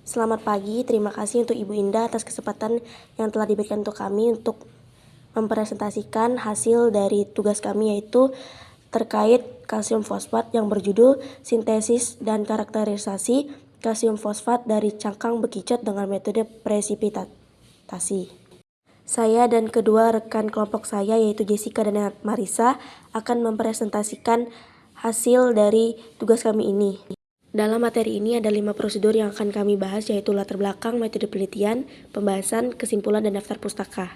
Selamat pagi, terima kasih untuk Ibu Indah atas kesempatan yang telah diberikan untuk kami untuk mempresentasikan hasil dari tugas kami, yaitu terkait kalsium fosfat yang berjudul Sintesis dan Karakterisasi Kalsium Fosfat dari Cangkang Bekicot dengan metode presipitasi. Saya dan kedua rekan kelompok saya, yaitu Jessica dan Marisa, akan mempresentasikan hasil dari tugas kami ini. Dalam materi ini ada 5 prosedur yang akan kami bahas, yaitu latar belakang, metode penelitian, pembahasan, kesimpulan, dan daftar pustaka.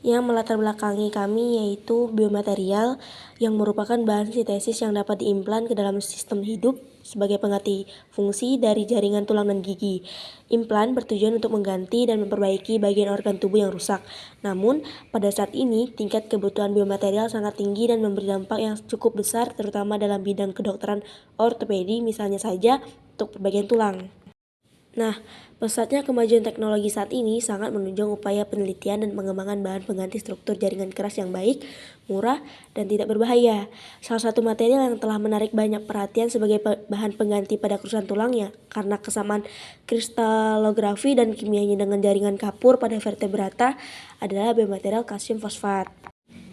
Yang melatar belakangi kami yaitu biomaterial yang merupakan bahan sintesis yang dapat diimplan ke dalam sistem hidup sebagai pengganti fungsi dari jaringan tulang dan gigi. Implan bertujuan untuk mengganti dan memperbaiki bagian organ tubuh yang rusak. Namun, pada saat ini tingkat kebutuhan biomaterial sangat tinggi dan memberi dampak yang cukup besar, terutama dalam bidang kedokteran ortopedi, misalnya saja untuk bagian tulang. Nah, pesatnya kemajuan teknologi saat ini sangat menunjang upaya penelitian dan pengembangan bahan pengganti struktur jaringan keras yang baik, murah, dan tidak berbahaya. Salah satu material yang telah menarik banyak perhatian sebagai bahan pengganti pada kerusakan tulangnya karena kesamaan kristalografi dan kimianya dengan jaringan kapur pada vertebrata adalah biomaterial kalsium fosfat.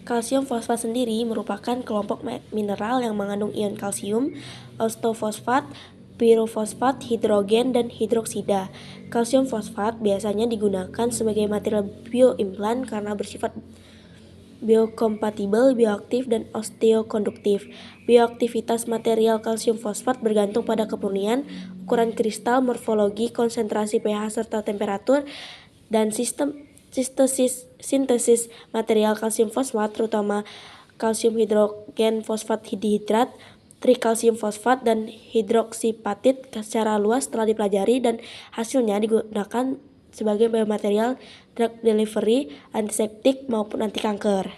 Kalsium fosfat sendiri merupakan kelompok mineral yang mengandung ion kalsium, ostofosfat, pirofosfat, hidrogen, dan hidroksida. Kalsium fosfat biasanya digunakan sebagai material bioimplan karena bersifat biokompatibel, bioaktif, dan osteokonduktif. Bioaktivitas material kalsium fosfat bergantung pada kemurnian, ukuran kristal, morfologi, konsentrasi pH, serta temperatur, dan sistem sintesis material kalsium fosfat, terutama kalsium hidrogen fosfat dihidrat, trikalsium fosfat, dan hidroksipatit secara luas telah dipelajari dan hasilnya digunakan sebagai biomaterial drug delivery, antiseptik, maupun anti kanker.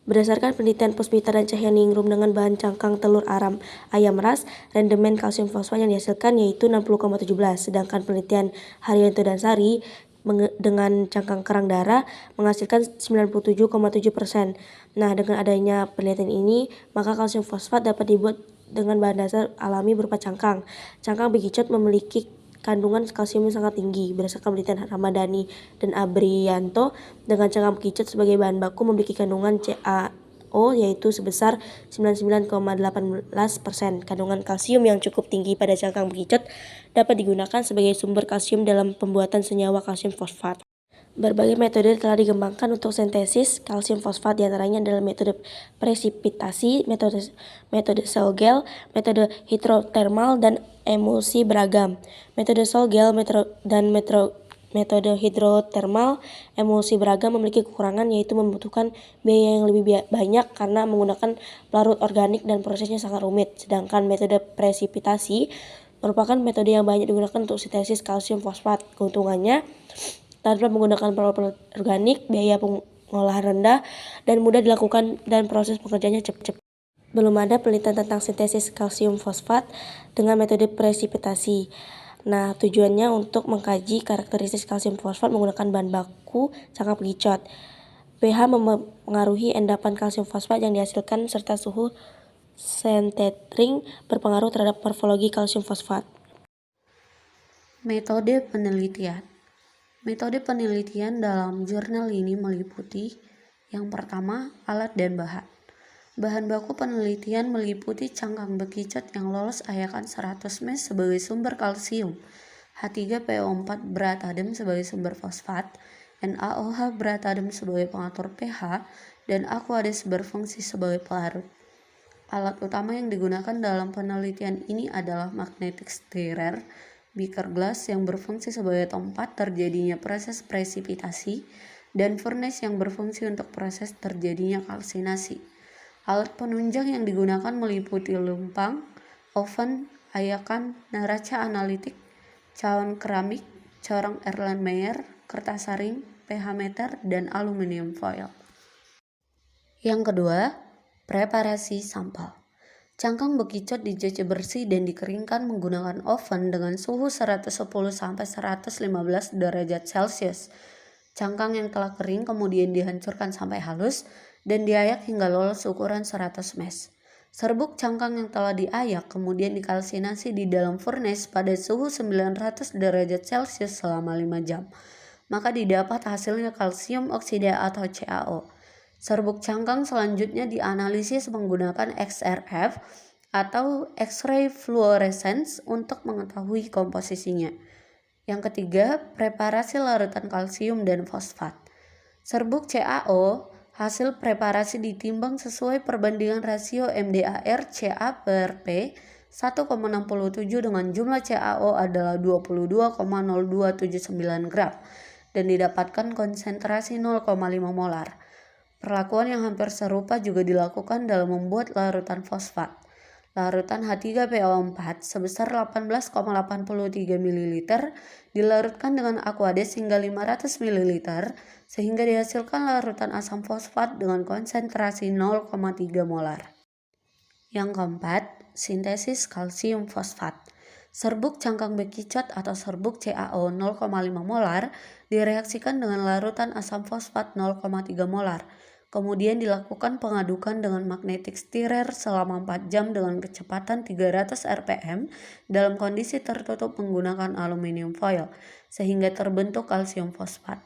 Berdasarkan penelitian Puspita dan Cahyaningrum dengan bahan cangkang telur ayam ras, rendemen kalsium fosfat yang dihasilkan yaitu 60,17, sedangkan penelitian Haryanto dan Sari dengan cangkang kerang darah menghasilkan 97,7%. Nah, dengan adanya penelitian ini, maka kalsium fosfat dapat dibuat dengan bahan dasar alami berupa cangkang. Cangkang bekicot memiliki kandungan kalsium yang sangat tinggi. Berdasarkan penelitian Ramadhani dan Abrianto, dengan cangkang bekicot sebagai bahan baku memiliki kandungan CaO yaitu sebesar 99,18%. Kandungan kalsium yang cukup tinggi pada cangkang bekicot dapat digunakan sebagai sumber kalsium dalam pembuatan senyawa kalsium fosfat. Berbagai metode telah dikembangkan untuk sintesis kalsium fosfat, diantaranya adalah metode presipitasi, metode cell gel, metode hidrotermal, dan emulsi beragam. Metode cell gel metode hidrotermal emulsi beragam memiliki kekurangan, yaitu membutuhkan biaya yang lebih banyak karena menggunakan pelarut organik dan prosesnya sangat rumit. Sedangkan metode presipitasi merupakan metode yang banyak digunakan untuk sintesis kalsium fosfat. Keuntungannya, tanpa menggunakan pelarut organik, biaya pengolahan rendah, dan mudah dilakukan dan proses pekerjaannya cepat. Belum ada penelitian tentang sintesis kalsium fosfat dengan metode presipitasi. Nah, tujuannya untuk mengkaji karakteristik kalsium fosfat menggunakan bahan baku cangkang bekicot. pH mempengaruhi endapan kalsium fosfat yang dihasilkan serta suhu sintering berpengaruh terhadap morfologi kalsium fosfat. Metode penelitian. Metode penelitian dalam jurnal ini meliputi yang pertama, alat dan bahan. Bahan baku penelitian meliputi cangkang bekicot yang lolos ayakan 100 mes sebagai sumber kalsium, H3PO4 berat adem sebagai sumber fosfat, NaOH berat adem sebagai pengatur pH, dan Aquades berfungsi sebagai pelarut. Alat utama yang digunakan dalam penelitian ini adalah magnetic stirrer, beaker glass yang berfungsi sebagai tempat terjadinya proses presipitasi, dan furnace yang berfungsi untuk proses terjadinya kalsinasi. Alat penunjang yang digunakan meliputi lempang, oven, ayakan, neraca analitik, cawan keramik, corong Erlenmeyer, kertas saring, pH meter, dan aluminium foil. Yang kedua, preparasi sampel. Cangkang bekicot dicuci bersih dan dikeringkan menggunakan oven dengan suhu 110-115 derajat Celcius. Cangkang yang telah kering kemudian dihancurkan sampai halus dan diayak hingga lolos ukuran 100 mes. Serbuk cangkang yang telah diayak kemudian dikalsinasi di dalam furnace pada suhu 900 derajat Celcius selama 5 jam. Maka didapat hasilnya kalsium oksida atau CaO. Serbuk cangkang selanjutnya dianalisis menggunakan XRF atau X-ray fluorescence untuk mengetahui komposisinya. Yang ketiga, preparasi larutan kalsium dan fosfat. Serbuk CaO hasil preparasi ditimbang sesuai perbandingan rasio MDAR Ca per P 1,67 dengan jumlah CaO adalah 22,0279 gram dan didapatkan konsentrasi 0,5 molar. Perlakuan yang hampir serupa juga dilakukan dalam membuat larutan fosfat. Larutan H3PO4 sebesar 18,83 ml dilarutkan dengan Aquades hingga 500 ml sehingga dihasilkan larutan asam fosfat dengan konsentrasi 0,3 molar. Yang keempat, sintesis kalsium fosfat. Serbuk cangkang bekicot atau serbuk CaO 0,5 molar direaksikan dengan larutan asam fosfat 0,3 molar. Kemudian dilakukan pengadukan dengan magnetic stirrer selama 4 jam dengan kecepatan 300 rpm dalam kondisi tertutup menggunakan aluminium foil sehingga terbentuk kalsium fosfat.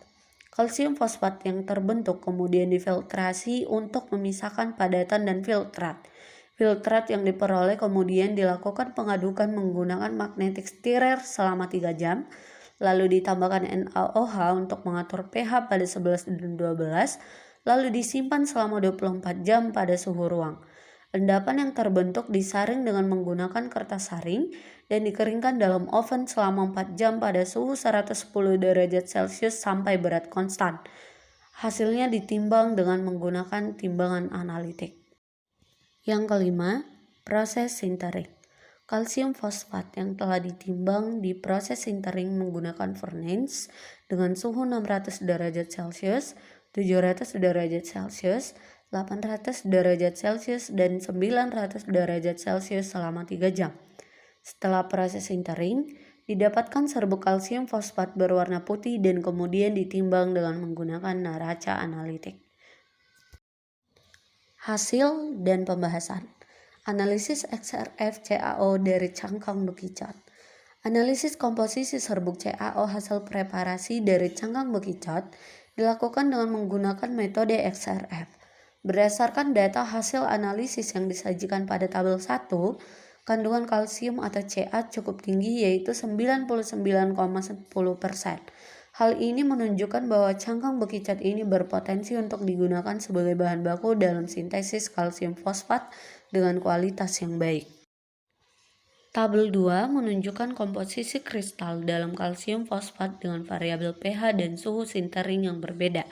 Kalsium fosfat yang terbentuk kemudian difiltrasi untuk memisahkan padatan dan filtrat. Filtrat yang diperoleh kemudian dilakukan pengadukan menggunakan magnetic stirrer selama 3 jam, lalu ditambahkan NaOH untuk mengatur pH pada 11 dan 12, lalu disimpan selama 24 jam pada suhu ruang. Endapan yang terbentuk disaring dengan menggunakan kertas saring dan dikeringkan dalam oven selama 4 jam pada suhu 110 derajat Celcius sampai berat konstan. Hasilnya ditimbang dengan menggunakan timbangan analitik. Yang kelima, proses sintering. Kalsium fosfat yang telah ditimbang di proses sintering menggunakan furnace dengan suhu 600 derajat Celcius, 700 derajat Celcius, 800 derajat Celcius, dan 900 derajat Celcius selama 3 jam. Setelah proses sintering, didapatkan serbuk kalsium fosfat berwarna putih dan kemudian ditimbang dengan menggunakan neraca analitik. Hasil dan pembahasan. Analisis XRF CaO dari cangkang bekicot. Analisis komposisi serbuk CaO hasil preparasi dari cangkang bekicot dilakukan dengan menggunakan metode XRF. Berdasarkan data hasil analisis yang disajikan pada tabel 1, kandungan kalsium atau Ca cukup tinggi yaitu 99,10%. Hal ini menunjukkan bahwa cangkang bekicot ini berpotensi untuk digunakan sebagai bahan baku dalam sintesis kalsium fosfat dengan kualitas yang baik. Tabel 2 menunjukkan komposisi kristal dalam kalsium fosfat dengan variabel pH dan suhu sintering yang berbeda.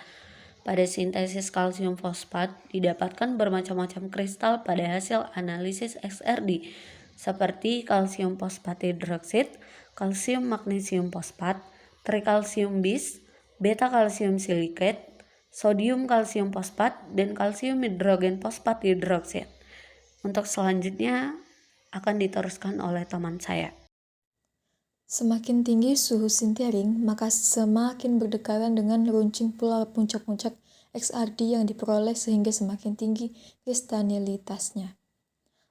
Pada sintesis kalsium fosfat didapatkan bermacam-macam kristal pada hasil analisis XRD seperti kalsium fosfat hidroksid, kalsium magnesium fosfat, trikalsium bis, beta kalsium silikate, sodium kalsium fosfat, dan kalsium hidrogen fosfat hidroksid. Untuk selanjutnya akan diteruskan oleh teman saya. Semakin tinggi suhu sintering, maka semakin berdekatan dengan runcing pula puncak-puncak XRD yang diperoleh sehingga semakin tinggi kristalinitasnya.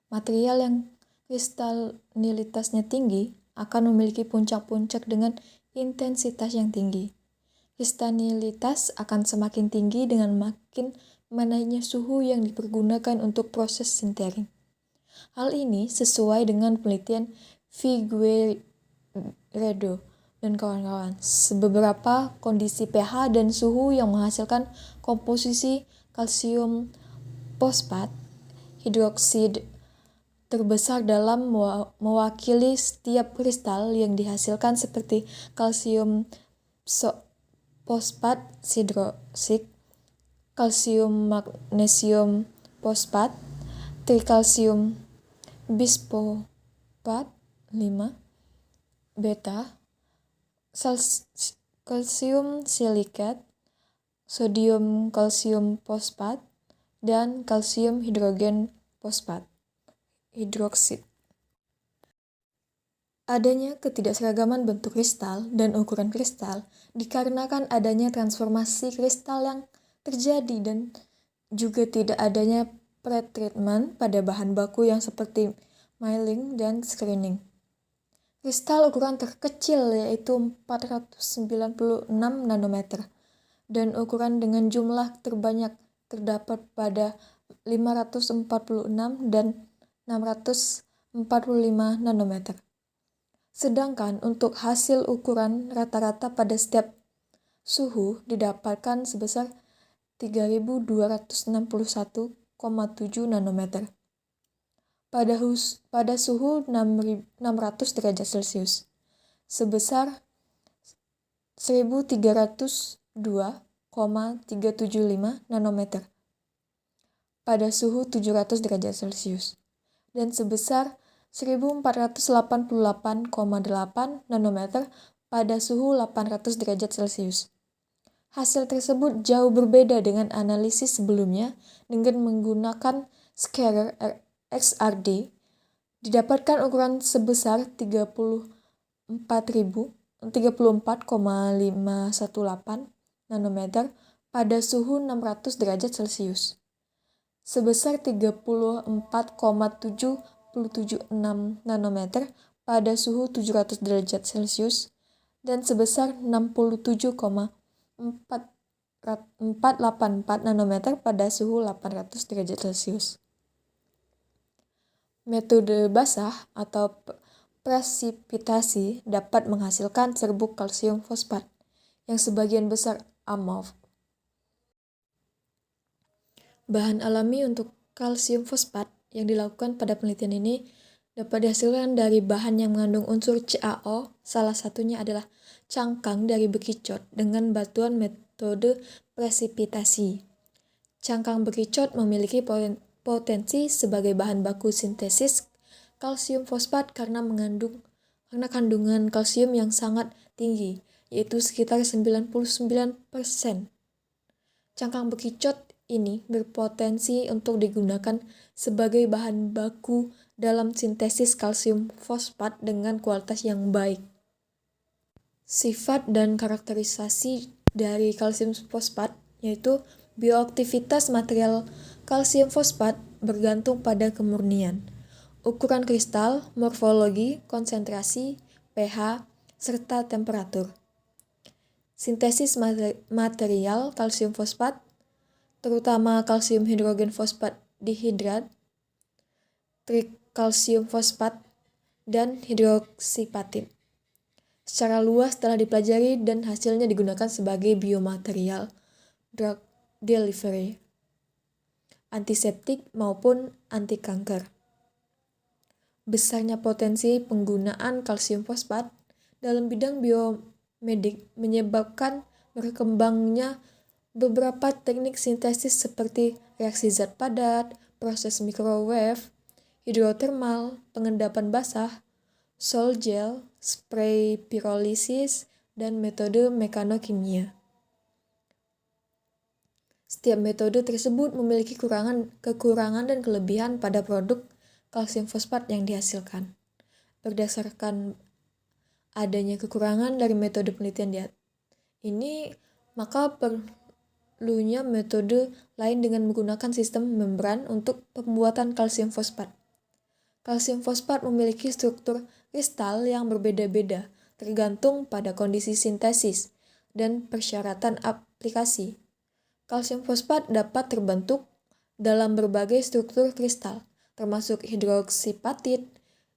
Material yang kristalinitasnya tinggi akan memiliki puncak-puncak dengan intensitas yang tinggi. Kristalinitas akan semakin tinggi dengan makin menaiknya suhu yang dipergunakan untuk proses sintering. Hal ini sesuai dengan penelitian Figueiredo dan kawan-kawan. Beberapa kondisi pH dan suhu yang menghasilkan komposisi kalsium fosfat hidroksid terbesar dalam mewakili setiap kristal yang dihasilkan seperti kalsium fosfat hidroksid, kalsium magnesium fosfat, trikalsium bisfosfat 5, beta, kalsium silikat, sodium kalsium fosfat, dan kalsium hidrogen fosfat hidroksid. Adanya ketidakseragaman bentuk kristal dan ukuran kristal dikarenakan adanya transformasi kristal yang terjadi dan juga tidak adanya pretreatment pada bahan baku yang seperti milling dan screening. Kristal ukuran terkecil yaitu 496 nanometer dan ukuran dengan jumlah terbanyak terdapat pada 546 dan 645 nanometer. Sedangkan untuk hasil ukuran rata-rata pada setiap suhu didapatkan sebesar 3261,7 nanometer pada suhu 600 derajat Celcius sebesar 1302,375 nanometer pada suhu 700 derajat Celcius dan sebesar 1488,8 nanometer pada suhu 800 derajat Celcius. Hasil tersebut jauh berbeda dengan analisis sebelumnya dengan menggunakan scalar XRD. Didapatkan ukuran sebesar 34,518 nanometer pada suhu 600 derajat Celcius, sebesar 34,776 nanometer pada suhu 700 derajat Celcius, dan sebesar 67,484 nanometer pada suhu 800 derajat Celcius. Metode basah atau presipitasi dapat menghasilkan serbuk kalsium fosfat yang sebagian besar amorf. Bahan alami untuk kalsium fosfat yang dilakukan pada penelitian ini dapat dihasilkan dari bahan yang mengandung unsur CaO, salah satunya adalah cangkang dari bekicot dengan bantuan metode presipitasi. Cangkang bekicot memiliki potensi sebagai bahan baku sintesis kalsium fosfat karena kandungan kalsium yang sangat tinggi, yaitu sekitar 99%. Cangkang bekicot ini berpotensi untuk digunakan sebagai bahan baku dalam sintesis kalsium fosfat dengan kualitas yang baik. Sifat dan karakterisasi dari kalsium fosfat yaitu bioaktivitas material kalsium fosfat bergantung pada kemurnian, ukuran kristal, morfologi, konsentrasi, pH, serta temperatur. Sintesis material kalsium fosfat, terutama kalsium hidrogen fosfat dihidrat, trikalsium fosfat, dan hidroksipatit. Secara luas telah dipelajari dan hasilnya digunakan sebagai biomaterial, drug delivery, antiseptik maupun anti kanker. Besarnya potensi penggunaan kalsium fosfat dalam bidang biomedik menyebabkan berkembangnya beberapa teknik sintesis seperti reaksi zat padat, proses microwave, hidrotermal, pengendapan basah, sol gel, spray pirolisis, dan metode mekanokimia. Setiap metode tersebut memiliki kekurangan dan kelebihan pada produk kalsium fosfat yang dihasilkan. Berdasarkan adanya kekurangan dari metode penelitian ini, maka perlunya metode lain dengan menggunakan sistem membran untuk pembuatan kalsium fosfat. Kalsium fosfat memiliki struktur kristal yang berbeda-beda tergantung pada kondisi sintesis dan persyaratan aplikasi. Kalsium fosfat dapat terbentuk dalam berbagai struktur kristal, termasuk hidroksipatit,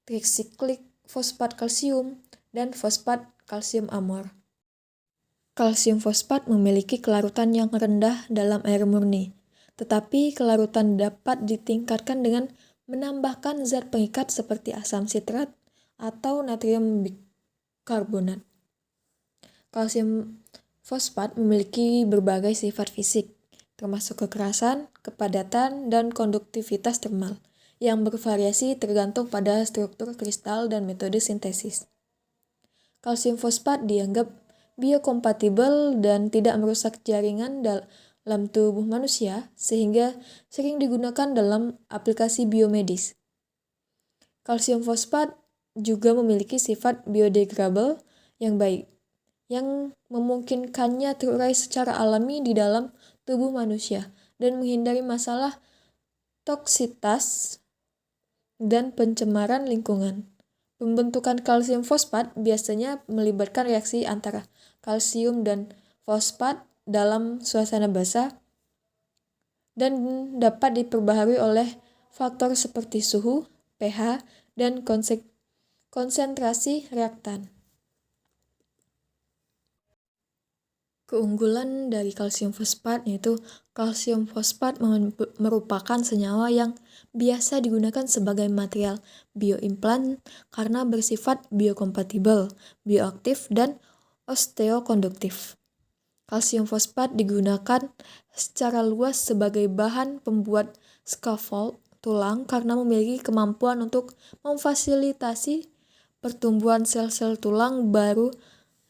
trisiklik fosfat kalsium, dan fosfat kalsium amor. Kalsium fosfat memiliki kelarutan yang rendah dalam air murni, tetapi kelarutan dapat ditingkatkan dengan menambahkan zat pengikat seperti asam sitrat atau natrium bikarbonat. Kalsium fosfat memiliki berbagai sifat fisik, termasuk kekerasan, kepadatan, dan konduktivitas termal, yang bervariasi tergantung pada struktur kristal dan metode sintesis. Kalsium fosfat dianggap biokompatibel dan tidak merusak jaringan dalam tubuh manusia, sehingga sering digunakan dalam aplikasi biomedis. Kalsium fosfat juga memiliki sifat biodegradable yang baik, yang memungkinkannya terurai secara alami di dalam tubuh manusia dan menghindari masalah toksitas, dan pencemaran lingkungan. Pembentukan kalsium fosfat biasanya melibatkan reaksi antara kalsium dan fosfat dalam suasana basah dan dapat diperbaharui oleh faktor seperti suhu, pH, dan konsentrasi reaktan. Keunggulan dari kalsium fosfat yaitu kalsium fosfat merupakan senyawa yang biasa digunakan sebagai material bioimplan karena bersifat biokompatibel, bioaktif, dan osteokonduktif. Kalsium fosfat digunakan secara luas sebagai bahan pembuat scaffold tulang karena memiliki kemampuan untuk memfasilitasi pertumbuhan sel-sel tulang baru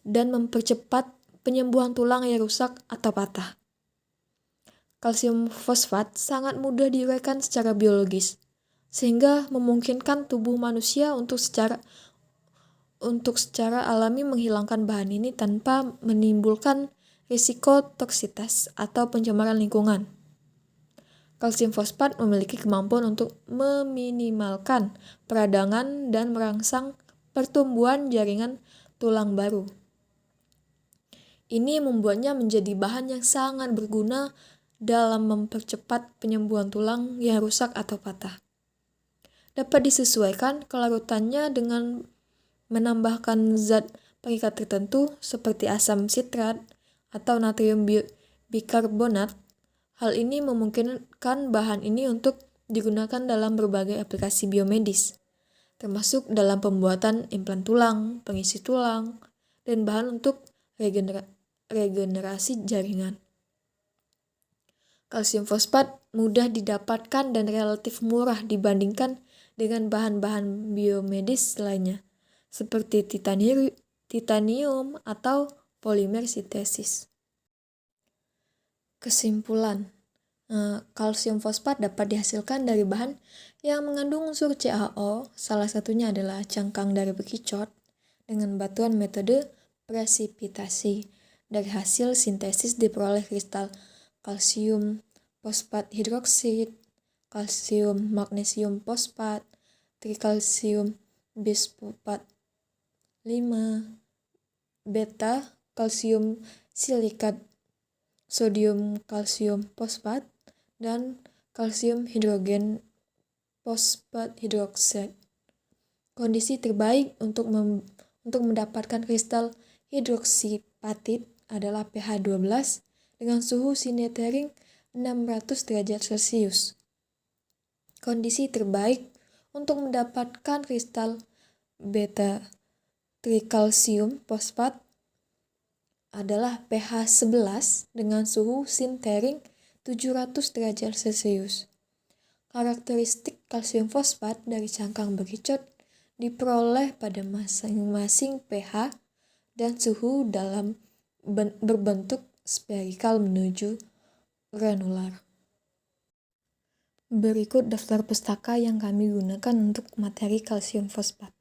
dan mempercepat penyembuhan tulang yang rusak atau patah. Kalsium fosfat sangat mudah diuraikan secara biologis, sehingga memungkinkan tubuh manusia untuk secara alami menghilangkan bahan ini tanpa menimbulkan risiko toksitas atau pencemaran lingkungan. Kalsium fosfat memiliki kemampuan untuk meminimalkan peradangan dan merangsang pertumbuhan jaringan tulang baru. Ini membuatnya menjadi bahan yang sangat berguna dalam mempercepat penyembuhan tulang yang rusak atau patah. Dapat disesuaikan kelarutannya dengan menambahkan zat pengikat tertentu seperti asam sitrat atau natrium bikarbonat. Hal ini memungkinkan bahan ini untuk digunakan dalam berbagai aplikasi biomedis, termasuk dalam pembuatan implan tulang, pengisi tulang, dan bahan untuk regenerasi jaringan. Kalsium fosfat mudah didapatkan dan relatif murah dibandingkan dengan bahan-bahan biomedis lainnya, seperti titanium atau polimer sintesis. Kesimpulan, kalsium fosfat dapat dihasilkan dari bahan yang mengandung unsur CaO, salah satunya adalah cangkang dari bekicot, dengan bantuan metode presipitasi. Dari hasil sintesis diperoleh kristal kalsium fosfat hidroksida, kalsium magnesium fosfat, trikalsium bisfosfat 5, beta kalsium silikat, sodium kalsium fosfat, dan kalsium hidrogen fosfat hidroksida. Kondisi terbaik untuk mendapatkan kristal hidroksipatit adalah pH 12 dengan suhu sinetering 600 derajat Celcius. Kondisi terbaik untuk mendapatkan kristal beta trikalsium fosfat adalah pH 11 dengan suhu sintering 700 derajat Celcius. Karakteristik kalsium fosfat dari cangkang bekicot diperoleh pada masing-masing pH dan suhu dalam berbentuk spherical menuju granular. Berikut daftar pustaka yang kami gunakan untuk materi kalsium fosfat.